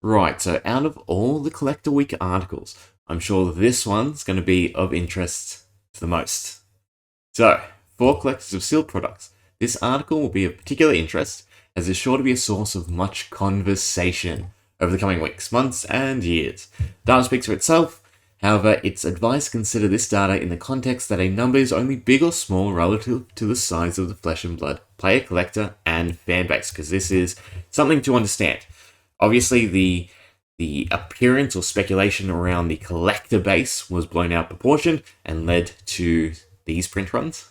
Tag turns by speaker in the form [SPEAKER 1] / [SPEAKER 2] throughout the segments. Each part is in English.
[SPEAKER 1] Right, so out of all the Collector Week articles, I'm sure this one's going to be of interest to the most. So, for collectors of sealed products, this article will be of particular interest as it's sure to be a source of much conversation over the coming weeks, months, and years. Data speaks for itself. However, it's advised to consider this data in the context that a number is only big or small relative to the size of the flesh and blood player, collector, and fan base, because this is something to understand. Obviously, the appearance or speculation around the collector base was blown out of proportion and led to these print runs.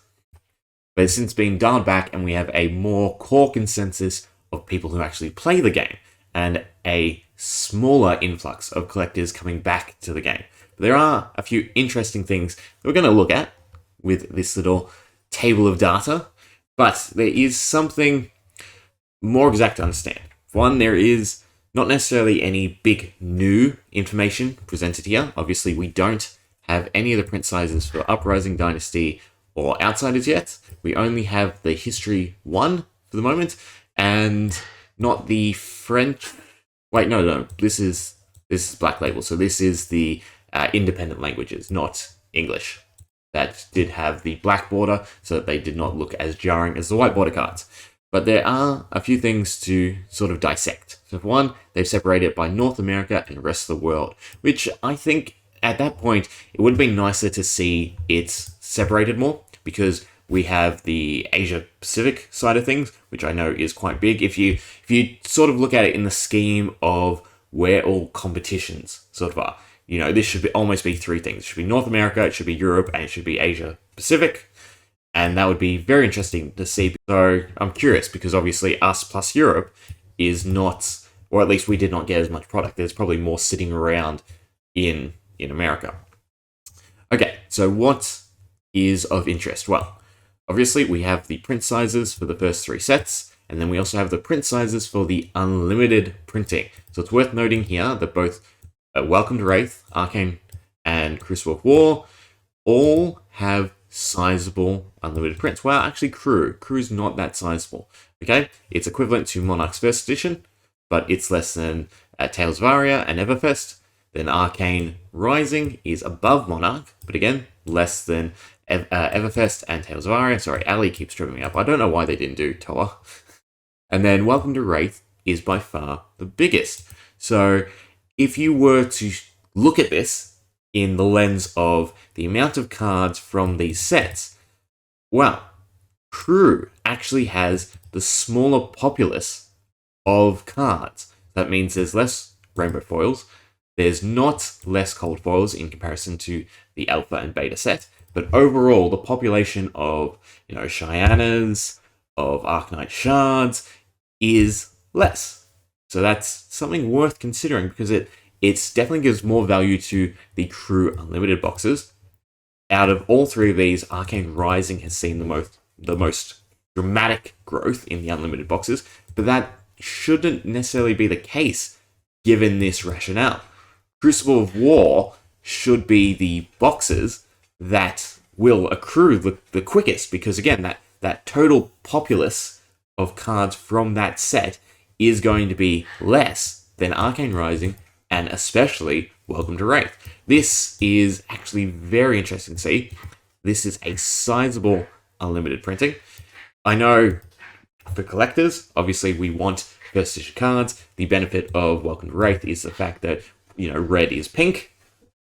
[SPEAKER 1] But it's since been dialed back, and we have a more core consensus of people who actually play the game, and a smaller influx of collectors coming back to the game. But there are a few interesting things that we're going to look at with this little table of data, but there is something more exact to understand. For one, there is not necessarily any big new information presented here. Obviously, we don't have any of the print sizes for Uprising, Dynasty, or Outsiders yet. We only have the History 1 for the moment, and not the French... Wait, no. This is Black Label, so this is the independent languages, not English. That did have the black border, so that they did not look as jarring as the white border cards. But there are a few things to sort of dissect. So for one, they've separated it by North America and the rest of the world, which I think at that point, it would have been nicer to see it separated more, because we have the Asia Pacific side of things, which I know is quite big. If you sort of look at it in the scheme of where all competitions sort of are, this should almost be three things. It should be North America, it should be Europe, and it should be Asia Pacific. And that would be very interesting to see. So I'm curious, because obviously us plus Europe is not, or at least we did not get as much product. There's probably more sitting around in America. Okay, so what is of interest? Well, obviously we have the print sizes for the first three sets, and then we also have the print sizes for the unlimited printing. So it's worth noting here that both Welcome to Wraith, Arcane, and Crucible of War all have sizable unlimited prints. Well, actually Crew's not that sizable. Okay, it's equivalent to Monarch's First Edition, but it's less than Tales of Aria and Everfest. Then Arcane Rising is above Monarch, but again, less than Everfest and Tales of Aria. Sorry, Ali keeps tripping me up. I don't know why they didn't do Toa. And then Welcome to Wraith is by far the biggest. So if you were to look at this in the lens of the amount of cards from these sets, well, Crew actually has the smaller populace of cards. That means there's less rainbow foils, there's not less cold foils in comparison to the alpha and beta set, but overall the population of Cheyennas, of Arcanite Shards is less. So that's something worth considering, because it definitely gives more value to the Crew Unlimited boxes. Out of all three of these, Arcane Rising has seen the most dramatic growth in the Unlimited boxes, but that shouldn't necessarily be the case given this rationale. Crucible of War should be the boxes that will accrue the quickest, because again, that total populace of cards from that set is going to be less than Arcane Rising, and especially Welcome to Wraith. This is actually very interesting to see. This is a sizable unlimited printing. I know for collectors, obviously we want first edition cards. The benefit of Welcome to Wraith is the fact that, red is pink.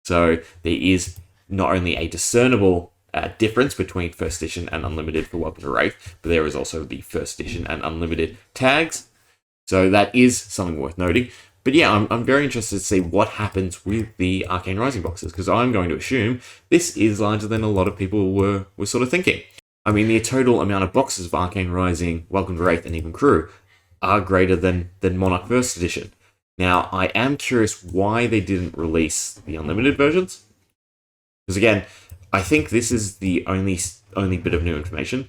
[SPEAKER 1] So there is not only a discernible difference between first edition and unlimited for Welcome to Wraith, but there is also the first edition and unlimited tags. So that is something worth noting. But yeah, I'm very interested to see what happens with the Arcane Rising boxes, because I'm going to assume this is larger than a lot of people were sort of thinking. I mean, the total amount of boxes of Arcane Rising, Welcome to Wraith, and even Crew are greater than Monarch First Edition. Now, I am curious why they didn't release the unlimited versions. Because again, I think this is the only bit of new information.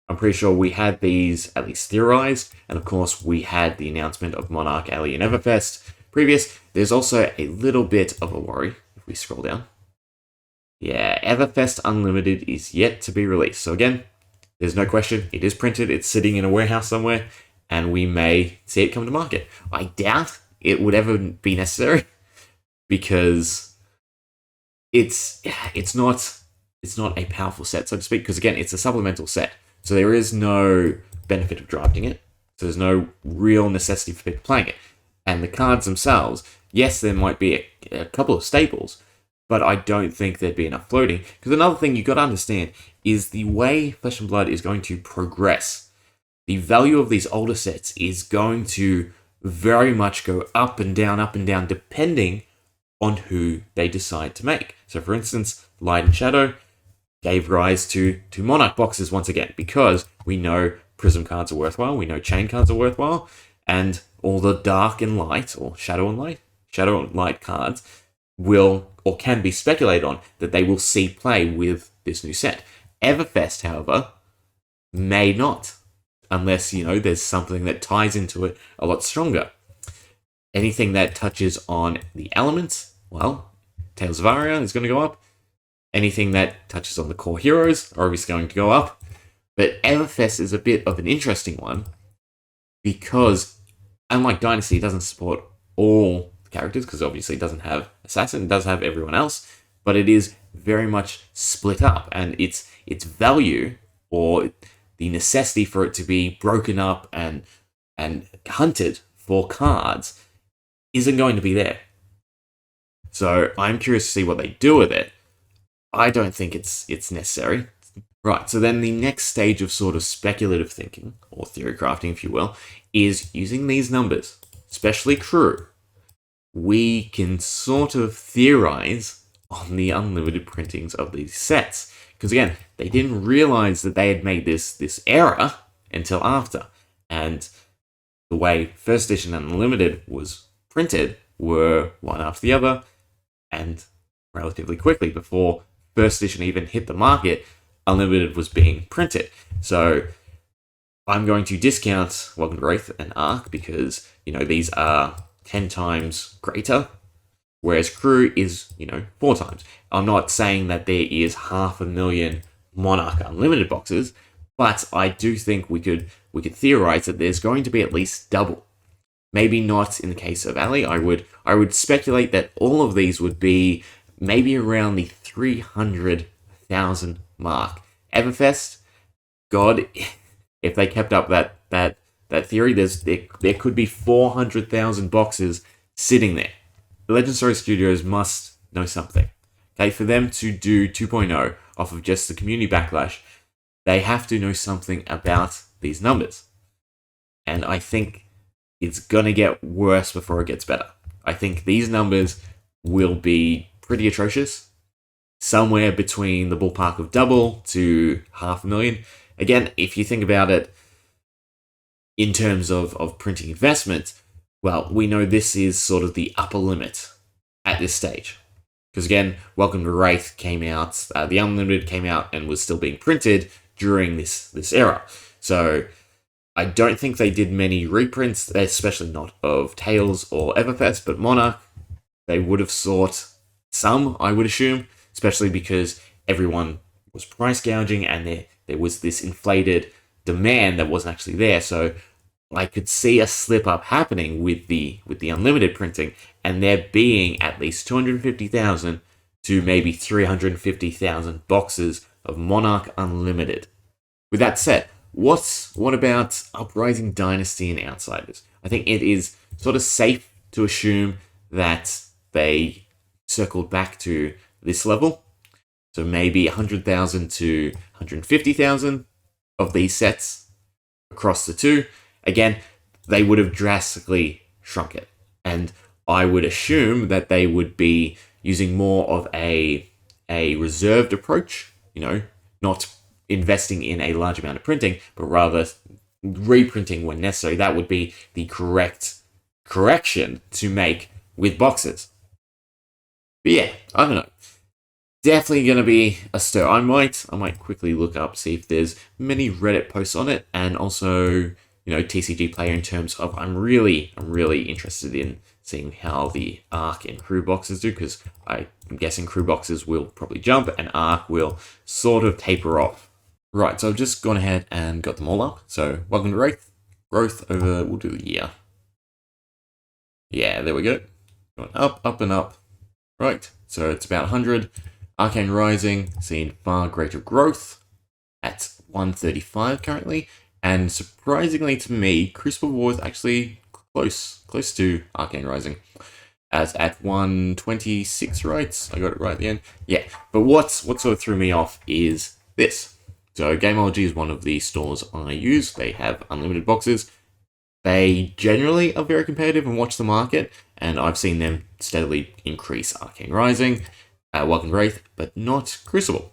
[SPEAKER 1] I'm pretty sure we had these at least theorized, and of course we had the announcement of Monarch, Ali, and Everfest previous. There's also a little bit of a worry if we scroll down. Yeah, Everfest Unlimited is yet to be released. So again, there's no question, it is printed, it's sitting in a warehouse somewhere, and we may see it come to market. I doubt it would ever be necessary because it's not a powerful set, so to speak, because again, it's a supplemental set. So there is no benefit of drafting it. So there's no real necessity for people playing it. And the cards themselves, yes, there might be a couple of staples, but I don't think there'd be enough floating. Because another thing you've got to understand is the way Flesh and Blood is going to progress. The value of these older sets is going to very much go up and down, depending on who they decide to make. So for instance, Light and Shadow gave rise to Monarch boxes once again, because we know Prism cards are worthwhile, we know Chain cards are worthwhile, and all the Dark and Light, or Shadow and Light cards will, or can be speculated on, that they will see play with this new set. Everfest, however, may not, unless, there's something that ties into it a lot stronger. Anything that touches on the elements, well, Tales of Aria is going to go up. Anything that touches on the core heroes are obviously going to go up. But Everfest is a bit of an interesting one because, unlike Dynasty, it doesn't support all the characters, because obviously it doesn't have Assassin, it does have everyone else, but it is very much split up, and its value, or the necessity for it to be broken up and hunted for cards, isn't going to be there. So I'm curious to see what they do with it. I don't think it's necessary. Right, so then the next stage of sort of speculative thinking, or theory crafting if you will, is using these numbers, especially crew. We can sort of theorize on the unlimited printings of these sets. Because again, they didn't realize that they had made this error until after. And the way First Edition and Unlimited was printed were one after the other, and relatively quickly before First Edition even hit the market, Unlimited was being printed. So I'm going to discount Welcome to Wraith and Arc because, these are 10 times greater, whereas Crew is, 4 times. I'm not saying that there is 500,000 Monarch Unlimited boxes, but I do think we could theorize that there's going to be at least double. Maybe not in the case of Ali. I would speculate that all of these would be maybe around the 300,000 mark. Everfest, God, if they kept up that theory, there could be 400,000 boxes sitting there. The Legend Story Studios must know something. Okay, for them to do 2.0 off of just the community backlash, they have to know something about these numbers. And I think it's going to get worse before it gets better. I think these numbers will be pretty atrocious. Somewhere between the ballpark of double to 500,000. Again, if you think about it in terms of printing investment, well, we know this is sort of the upper limit at this stage. Because again, Welcome to Wraith came out, the Unlimited came out and was still being printed during this era. So I don't think they did many reprints, especially not of Tales or Everfest, but Monarch, they would have sought some, I would assume, especially because everyone was price gouging and there was this inflated demand that wasn't actually there. So I could see a slip up happening with the Unlimited printing, and there being at least 250,000 to maybe 350,000 boxes of Monarch Unlimited. With that said, what about Uprising Dynasty and Outsiders? I think it is sort of safe to assume that they circled back to this level. So maybe 100,000 to 150,000 of these sets across the two. Again, they would have drastically shrunk it. And I would assume that they would be using more of a reserved approach, not investing in a large amount of printing, but rather reprinting when necessary. That would be the correct correction to make with boxes. But yeah, I don't know. Definitely going to be a stir. I might quickly look up, see if there's many Reddit posts on it, and also, TCG Player in terms of I'm really interested in seeing how the Arc and Crew boxes do, because I'm guessing Crew boxes will probably jump and Arc will sort of taper off. Right, so I've just gone ahead and got them all up. So Welcome to Wraith. Growth over, we'll do the year. Yeah, there we go. Going up, up, and up. Right, so it's about 100. Arcane Rising, seeing far greater growth at 135 currently. And surprisingly to me, Crucible War is actually close to Arcane Rising. As at 126, right? I got it right at the end. Yeah, but what sort of threw me off is this. So Gameology is one of the stores I use. They have unlimited boxes. They generally are very competitive and watch the market, and I've seen them steadily increase Arcane Rising, Welcome Wraith, but not Crucible.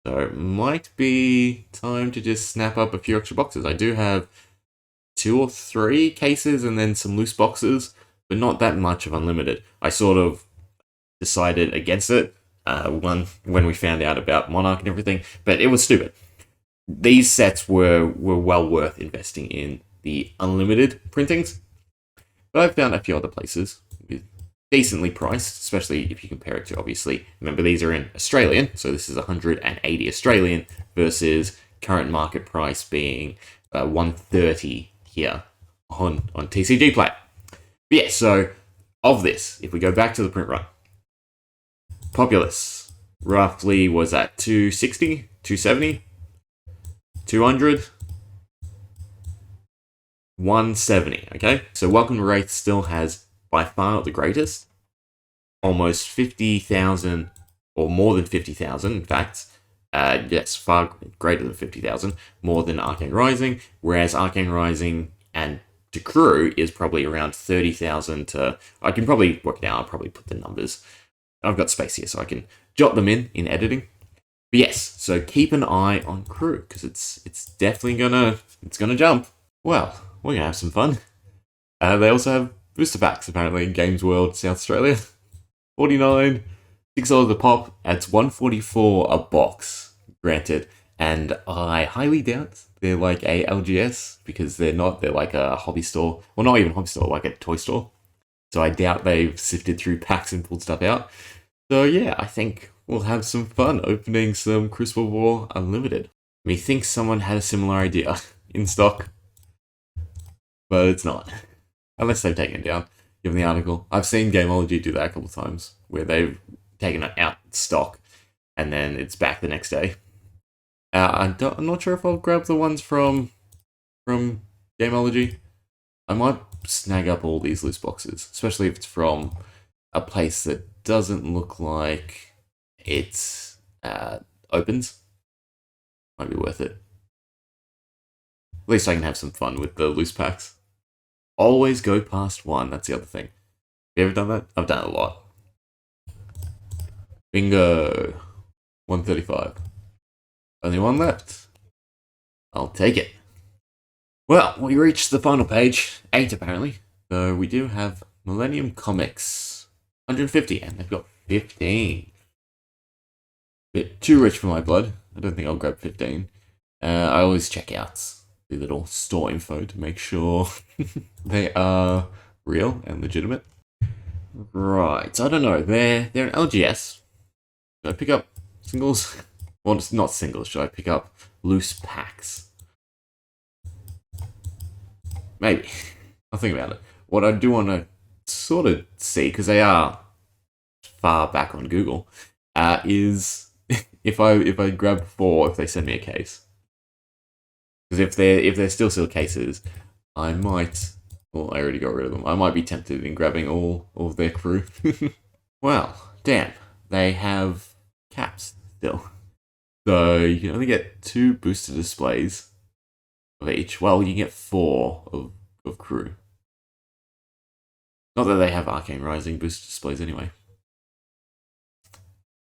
[SPEAKER 1] So it might be time to just snap up a few extra boxes. I do have 2 or 3 cases and then some loose boxes, but not that much of unlimited. I sort of decided against it when we found out about Monarch and everything, but it was stupid. These sets were well worth investing in the unlimited printings, but I've found a few other places with decently priced, especially if you compare it to, obviously, remember these are in Australian, so this is 180 Australian versus current market price being 130 here on TCG Play. But yeah, so of this, if we go back to the print run, Populace roughly was at 260, 270, 200, 170, okay? So Welcome to Wraith still has by far the greatest, almost 50,000 or more than 50,000, in fact. Yes, far greater than 50,000, more than Arcane Rising, whereas Arcane Rising and Decrew is probably around 30,000 to... I can probably work it out, I'll probably put the numbers. I've got space here, so I can jot them in editing. But yes, so keep an eye on Crew, because it's definitely gonna jump. Well, we're gonna have some fun. They also have booster packs, apparently, in Games World, South Australia. 49, $6 a pop. It's 144 a box, granted. And I highly doubt they're like a LGS, because they're not. They're like a hobby store. Well, not even a hobby store, like a toy store. So I doubt they've sifted through packs and pulled stuff out. So yeah, I think we'll have some fun opening some Crucible War Unlimited. Methinks someone had a similar idea in stock, but it's not. Unless they've taken it down, given the article. I've seen Gameology do that a couple of times, where they've taken it out stock, and then it's back the next day. I'm not sure if I'll grab the ones from Gameology. I might snag up all these loose boxes, especially if it's from a place that doesn't look like it opens. Might be worth it. At least I can have some fun with the loose packs. Always go past one, that's the other thing. Have you ever done that? I've done it a lot. Bingo. 135. Only one left. I'll take it. Well, we reached the final page. 8, apparently. So we do have Millennium Comics. 150, and they've got 15. Bit too rich for my blood. I don't think I'll grab 15. I always check out the little store info to make sure they are real and legitimate. Right, I don't know. They're an LGS. Should I pick up singles? Well, it's not singles. Should I pick up loose packs? Maybe. I'll think about it. What I do want to sort of see, because they are far back on Google, is if I grab 4, if they send me a case. Because if they're still cases, I might. Well, I already got rid of them. I might be tempted in grabbing all of their crew. Well, damn, they have caps still, so you can only get 2 booster displays of each. Well, you can get 4 of crew. Not that they have Arcane Rising booster displays anyway.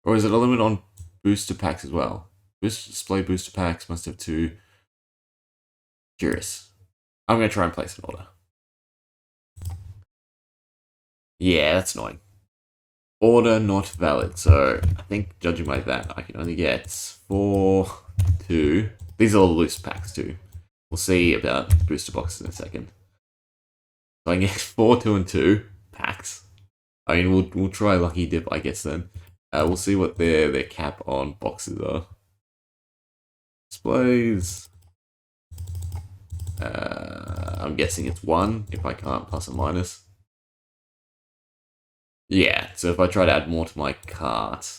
[SPEAKER 1] Or is it a limit on booster packs as well? Booster display booster packs must have 2. Curious. I'm going to try and place an order. Yeah, that's annoying. Order not valid. So I think, judging by that, I can only get 4, 2. These are all loose packs too. We'll see about booster boxes in a second. So I can get 4, 2, and 2 packs. I mean, we'll try lucky dip, I guess. Then we'll see what their cap on boxes are. Displays. I'm guessing it's 1 if I can't plus or minus. Yeah, so if I try to add more to my cart,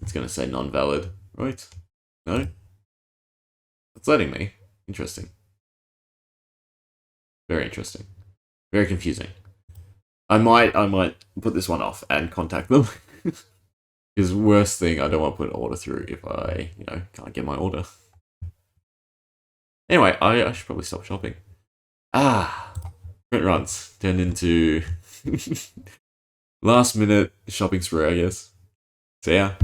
[SPEAKER 1] it's going to say non-valid, right? No? It's letting me. Interesting. Very interesting. Very confusing. I might put this one off and contact them. Because worst thing, I don't want to put an order through if I, can't get my order. Anyway, I should probably stop shopping. Print runs turned into last minute shopping spree, I guess. So yeah.